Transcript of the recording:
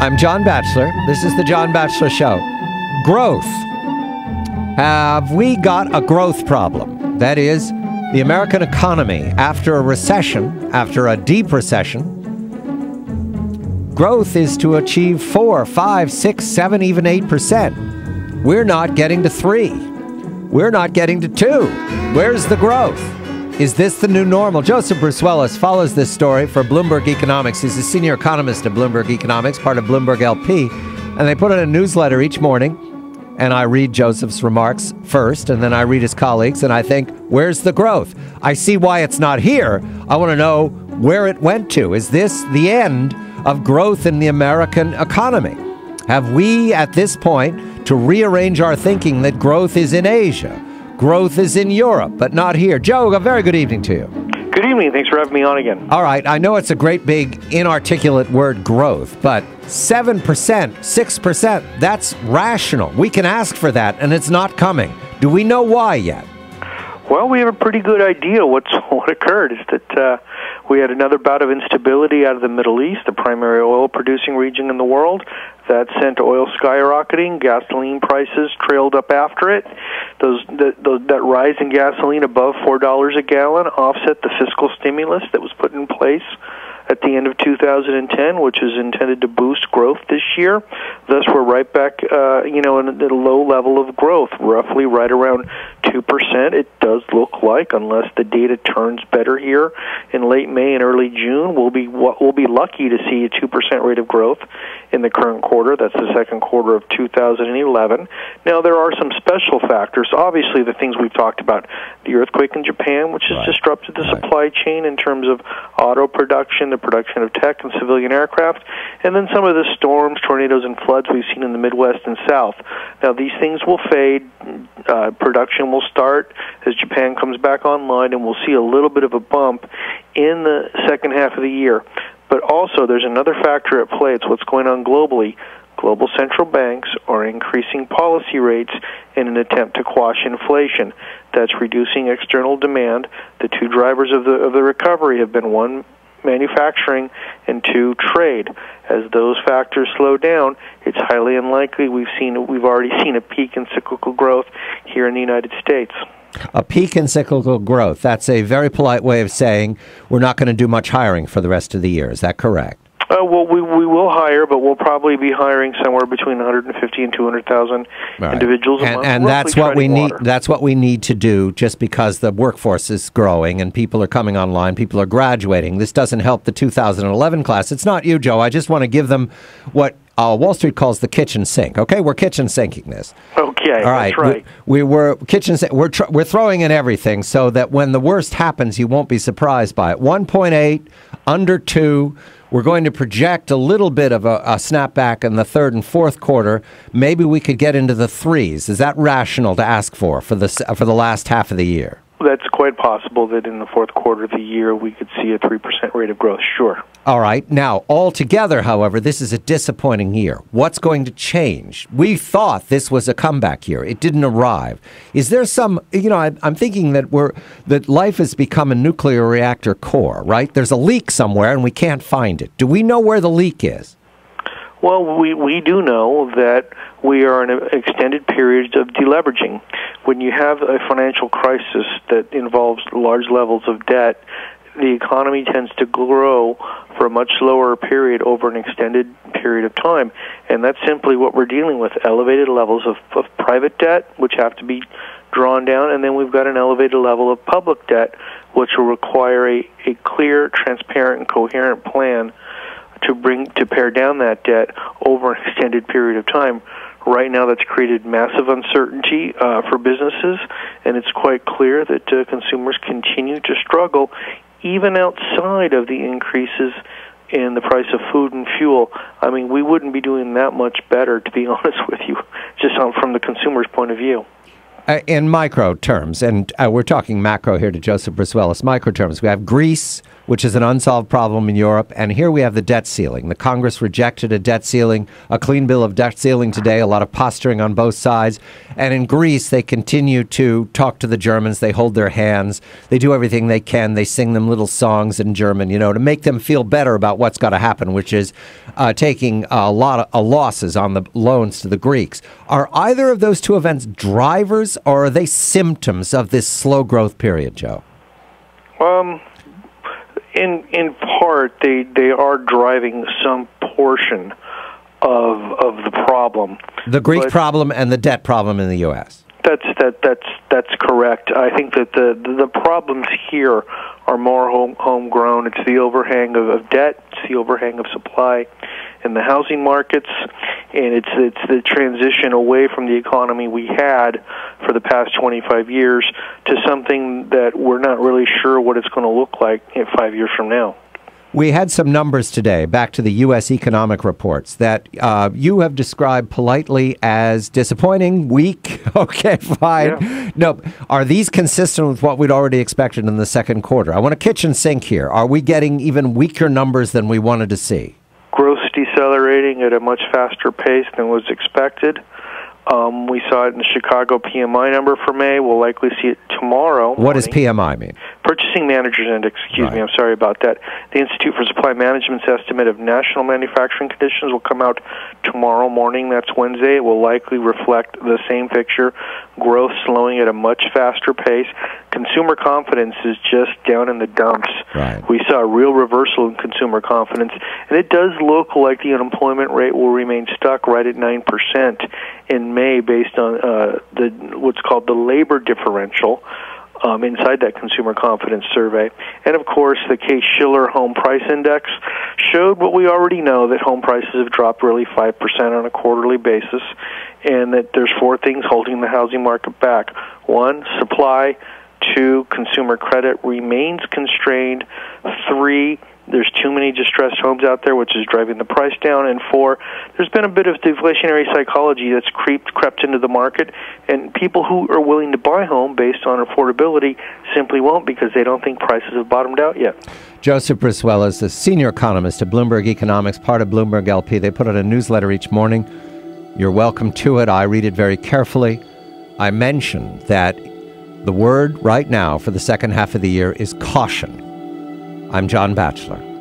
I'm John Batchelor. This is the John Batchelor Show. Growth. Have we got a growth problem? That is, the American economy, after a recession, after a deep recession, growth is to achieve 4, 5, 6, 7, even 8%. We're not getting to 3. We're not getting to 2. Where's the growth? Is this the new normal? Joseph Bruce-Wellis follows this story for Bloomberg Economics. He's a senior economist at Bloomberg Economics, part of Bloomberg LP. And they put out a newsletter each morning. And I read Joseph's remarks first, and then I read his colleagues, and I think, where's the growth? I see why it's not here. I want to know where it went to. Is this the end of growth in the American economy? Have we, at this point, to rearrange our thinking that growth is in Asia? Growth is in Europe, but not here. Joe, a very good evening to you. Good evening. Thanks for having me on again. All right. I know it's a great big inarticulate word, growth, but 7%, 6%, that's rational. We can ask for that, and it's not coming. Do we know why yet? Well, we have a pretty good idea what occurred is that we had another bout of instability out of the Middle East, the primary oil-producing region in the world. That sent oil skyrocketing. Gasoline prices trailed up after it. That rise in gasoline above $4 a gallon offset the fiscal stimulus that was put in place at the end of 2010, which is intended to boost growth this year. Thus, we're right back, in a low level of growth, roughly right around 2%. It does look like, unless the data turns better here in late May and early June, we'll be lucky to see a 2% rate of growth in the current quarter. That's the second quarter of 2011. Now, there are some special factors. Obviously, the things we've talked about, the earthquake in Japan, which has disrupted the supply chain in terms of auto production, the production of tech and civilian aircraft, and then some of the storms, tornadoes, and floods we've seen in the Midwest and South. Now, these things will fade. Production will start as Japan comes back online, and we'll see a little bit of a bump in the second half of the year. But also, there's another factor at play. It's what's going on globally. Global central banks are increasing policy rates in an attempt to quash inflation. That's reducing external demand. The two drivers of the recovery have been, one, manufacturing, and two, trade. As those factors slow down, it's highly unlikely. We've already seen a peak in cyclical growth here in the United States. A peak in cyclical growth. That's a very polite way of saying we're not going to do much hiring for the rest of the year. Is that correct? Well, we will hire, but we'll probably be hiring somewhere between 150 and 200,000 individuals a month. And that's what we need. That's what we need to do. Just because the workforce is growing and people are coming online, people are graduating. This doesn't help the 2011 class. It's not you, Joe. I just want to give them what Wall Street calls the kitchen sink. Okay, we're kitchen sinking this. Okay, all right. That's right. We're throwing in everything so that when the worst happens, you won't be surprised by it. 1.8, under 2. We're going to project a little bit of a snapback in the third and fourth quarter. Maybe we could get into the 3s. Is that rational to ask for the last half of the year? That's quite possible that in the fourth quarter of the year we could see a 3% rate of growth, sure. All right. Now, altogether, however, this is a disappointing year. What's going to change? We thought this was a comeback year. It didn't arrive. Is there some, I'm thinking that life has become a nuclear reactor core, right? There's a leak somewhere and we can't find it. Do we know where the leak is? Well, we do know that we are in an extended period of deleveraging. When you have a financial crisis that involves large levels of debt, the economy tends to grow for a much slower period over an extended period of time. And that's simply what we're dealing with, elevated levels of private debt, which have to be drawn down, and then we've got an elevated level of public debt, which will require a clear, transparent, and coherent plan to pare down that debt over an extended period of time. Right now, that's created massive uncertainty for businesses, and it's quite clear that consumers continue to struggle, even outside of the increases in the price of food and fuel. I mean, we wouldn't be doing that much better, to be honest with you, just from the consumer's point of view. In micro terms, and we're talking macro here to Joseph Briswellis, micro terms, we have Greece, which is an unsolved problem in Europe, and here we have the debt ceiling. The Congress rejected a debt ceiling, a clean bill of debt ceiling today, a lot of posturing on both sides. And in Greece, they continue to talk to the Germans. They hold their hands. They do everything they can. They sing them little songs in German, to make them feel better about what's got to happen, which is taking a lot of losses on the loans to the Greeks. Are either of those two events drivers, or are they symptoms of this slow growth period, Joe? In part, they are driving some portion of the problem. The Greek problem and the debt problem in the U.S. That's correct. I think that the problems here are more homegrown. It's the overhang of debt. It's the overhang of supply in the housing markets, and it's the transition away from the economy we had for the past 25 years to something that we're not really sure what it's going to look like in 5 years from now. We had some numbers today, back to the U.S. economic reports, that you have described politely as disappointing, weak. Okay, fine. Yeah. No, are these consistent with what we'd already expected in the second quarter? I want a kitchen sink here. Are we getting even weaker numbers than we wanted to see? Growth decelerating at a much faster pace than was expected. We saw it in the Chicago PMI number for May. We'll likely see it tomorrow morning. What does PMI mean? Purchasing Managers Index, excuse me, I'm sorry about that. The Institute for Supply Management's estimate of national manufacturing conditions will come out tomorrow morning. That's Wednesday. It will likely reflect the same picture, growth slowing at a much faster pace. Consumer confidence is just down in the dumps. Right. We saw a real reversal in consumer confidence, and it does look like the unemployment rate will remain stuck right at 9% in May based on what's called the labor differential inside that consumer confidence survey. And, of course, the Case-Shiller Home Price Index showed what we already know, that home prices have dropped really 5% on a quarterly basis, and that there's four things holding the housing market back. One, supply. Two, consumer credit remains constrained. Three, there's too many distressed homes out there, which is driving the price down. And four, there's been a bit of deflationary psychology that's crept into the market, and people who are willing to buy a home based on affordability simply won't, because they don't think prices have bottomed out yet. Joseph Briswellis, the senior economist at Bloomberg Economics, part of Bloomberg LP. They put out a newsletter each morning. You're welcome to it. I read it very carefully. I mentioned that the word right now for the second half of the year is caution. I'm John Batchelor.